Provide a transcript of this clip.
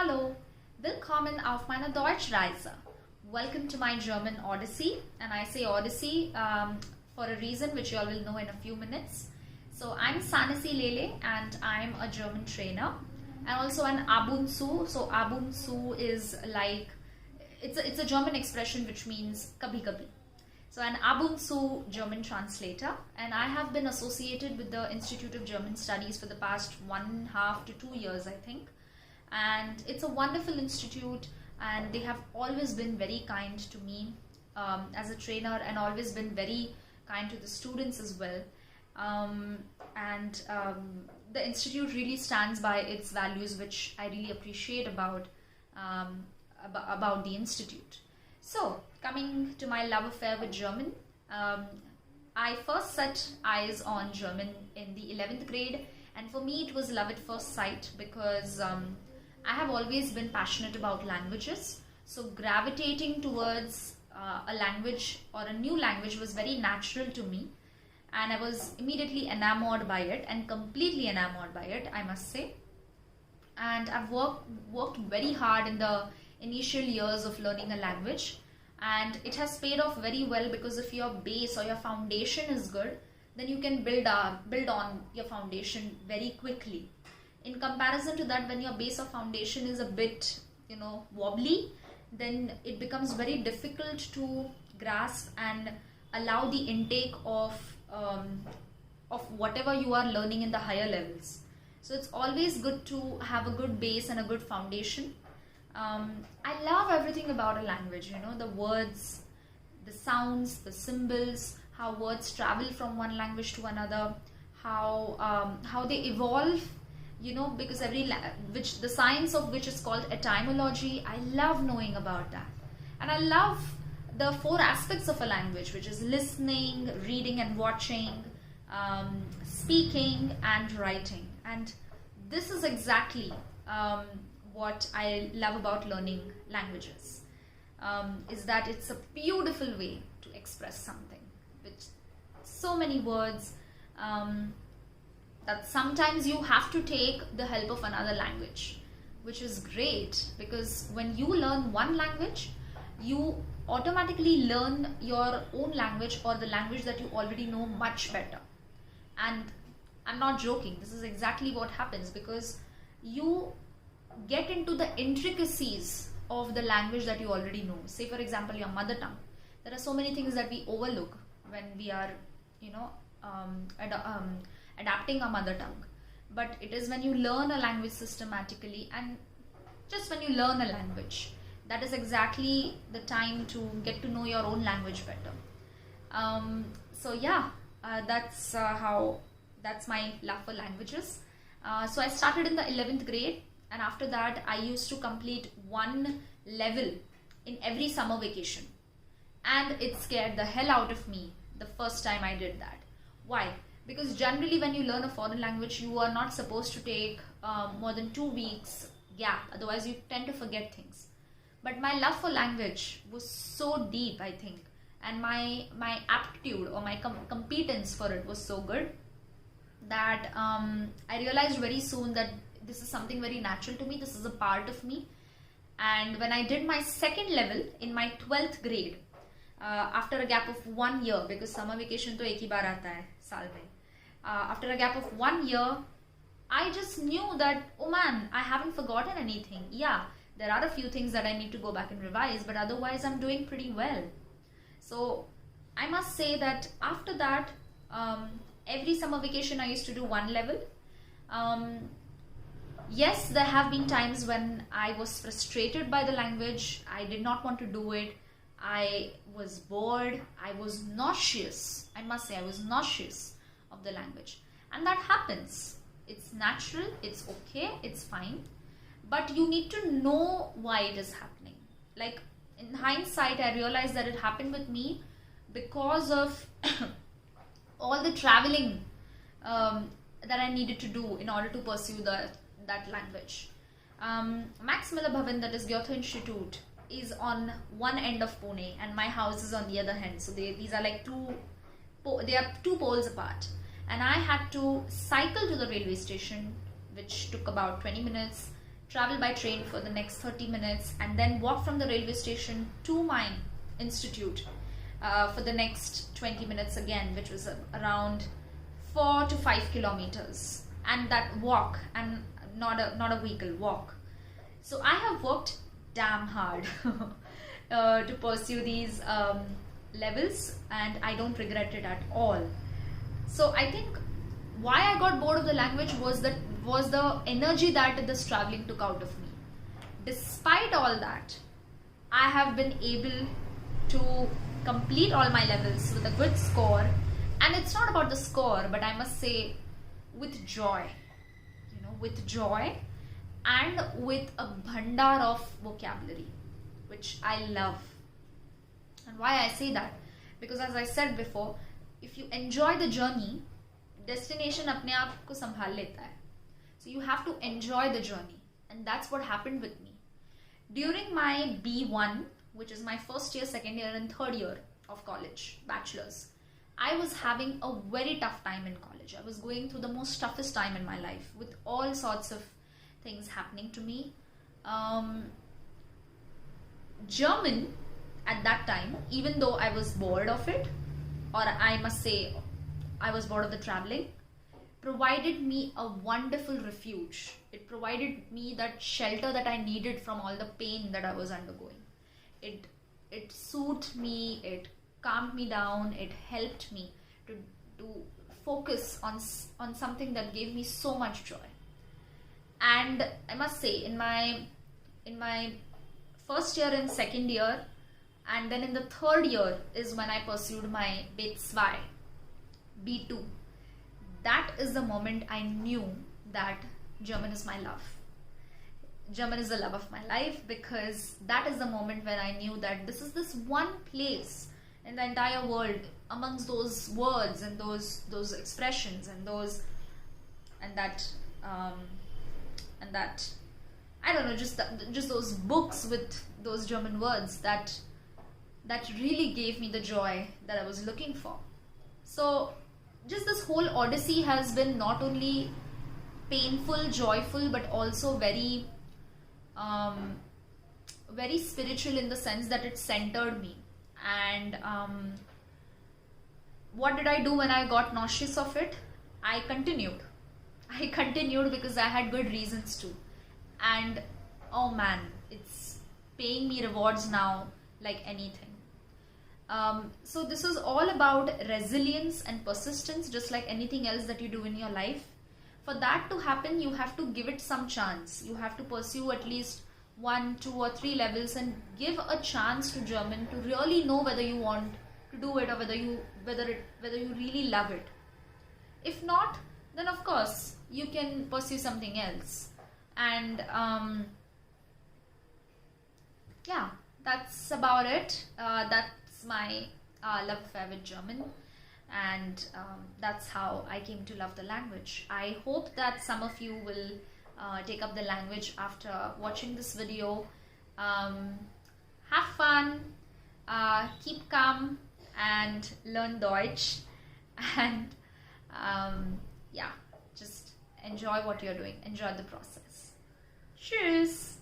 Hallo, willkommen auf meiner Deutschreise. Welcome to my German Odyssey, and I say Odyssey for a reason which you all will know in a few minutes. So I'm Sanasi Lele and I'm a German trainer and also an ab und zu. So ab und zu is like, it's a German expression which means kabhi kabhi. So an ab und zu German translator, and I have been associated with the Institute of German Studies for the past 1.5 to 2 years, I think. And it's a wonderful institute, and they have always been very kind to me as a trainer, and always been very kind to the students as well. The institute really stands by its values, which I really appreciate about the institute. So, coming to my love affair with German, I first set eyes on German in the 11th grade, and for me it was love at first sight because I have always been passionate about languages. So gravitating towards a language or a new language was very natural to me, and I was immediately enamored by it, and completely enamored by it, I must say. And I've worked very hard in the initial years of learning a language, and it has paid off very well, because if your base or your foundation is good, then you can build on your foundation very quickly. In comparison to that, when your base or foundation is a bit wobbly, then it becomes very difficult to grasp and allow the intake of whatever you are learning in the higher levels. So it's always good to have a good base and a good foundation. I love everything about a language, the words, the sounds, the symbols, how words travel from one language to another, how they evolve, because which the science of which is called etymology. I love knowing about that. And I love the 4 aspects of a language, which is listening, reading and watching, speaking and writing. And this is exactly what I love about learning languages, is that it's a beautiful way to express something with so many words, that sometimes you have to take the help of another language, which is great, because when you learn one language, you automatically learn your own language, or the language that you already know, much better. And I'm not joking, this is exactly what happens, because you get into the intricacies of the language that you already know. Say for example, your mother tongue. There are so many things that we overlook when we are adapting our mother tongue. But it is when you learn a language systematically, and just when you learn a language, that is exactly the time to get to know your own language better. So yeah, that's my love for languages. So I started in the 11th grade, and after that I used to complete 1 level in every summer vacation, and it scared the hell out of me the first time I did that. Why? Because generally when you learn a foreign language, you are not supposed to take more than 2 weeks gap, otherwise you tend to forget things. But my love for language was so deep, I think, and my aptitude or my competence for it was so good that I realized very soon that this is something very natural to me, this is a part of me. And when I did my 2nd level in my 12th grade, after a gap of 1 year, because summer vacation to ek hi baar aata hai saal mein, after a gap of 1 year, I just knew that, oh man, I haven't forgotten anything. Yeah, there are a few things that I need to go back and revise, but otherwise I'm doing pretty well. So I must say that after that, every summer vacation I used to do 1 level. Yes, there have been times when I was frustrated by the language. I did not want to do it. I was bored. I was nauseous. I must say I was nauseous of the language. And that happens. It's natural. It's okay. It's fine. But you need to know why it is happening. Like in hindsight, I realized that it happened with me because of all the traveling that I needed to do in order to pursue that language. Max Miller Bhavan, that is Goethe Institute, is on one end of Pune, and my house is on the other end. So these are like they are 2 poles apart. And I had to cycle to the railway station, which took about 20 minutes, travel by train for the next 30 minutes, and then walk from the railway station to my institute for the next 20 minutes again, which was around 4 to 5 kilometers. And that walk, and not a vehicle, walk. So I have worked damn hard to pursue these levels, and I don't regret it at all. So I think why I got bored of the language was the energy that this traveling took out of me. Despite all that, I have been able to complete all my levels with a good score, and it's not about the score, but I must say with joy, with joy and with a bhandar of vocabulary, which I love. And why I say that? Because as I said before, if you enjoy the journey, destination अपने आप को संभाल लेता है. So you have to enjoy the journey, and that's what happened with me. During my B1, which is my first year, second year and third year of college, bachelor's, I was having a very tough time in college. I was going through the most toughest time in my life with all sorts of things happening to me. German at that time, even though I was bored of it, or I must say I was bored of the traveling, provided me a wonderful refuge. It provided me that shelter that I needed from all the pain that I was undergoing. It soothed me, it calmed me down, it helped me to focus on something that gave me so much joy. And I must say, in my first year and second year, and then in the third year is when I pursued my B2, B2. That is the moment I knew that German is my love. German is the love of my life, because that is the moment when I knew that this is this one place in the entire world, amongst those words and those expressions and that I don't know, just those books with those German words that really gave me the joy that I was looking for. So just this whole odyssey has been not only painful, joyful, but also very very spiritual, in the sense that it centered me. And what did I do when I got nauseous of it? I continued because I had good reasons to. And oh man, it's paying me rewards now like anything. So this is all about resilience and persistence, just like anything else that you do in your life. For that to happen, you have to give it some chance. You have to pursue at least 1, 2 or 3 levels and give a chance to German to really know whether you want to do it, or whether you really love it. If not, then of course you can pursue something else. And yeah, that's about it. That's my love affair with German, and that's how I came to love the language. I hope that some of you will take up the language after watching this video. Have fun, keep calm, and learn Deutsch. And yeah, just enjoy what you're doing. Enjoy the process. Tschüss!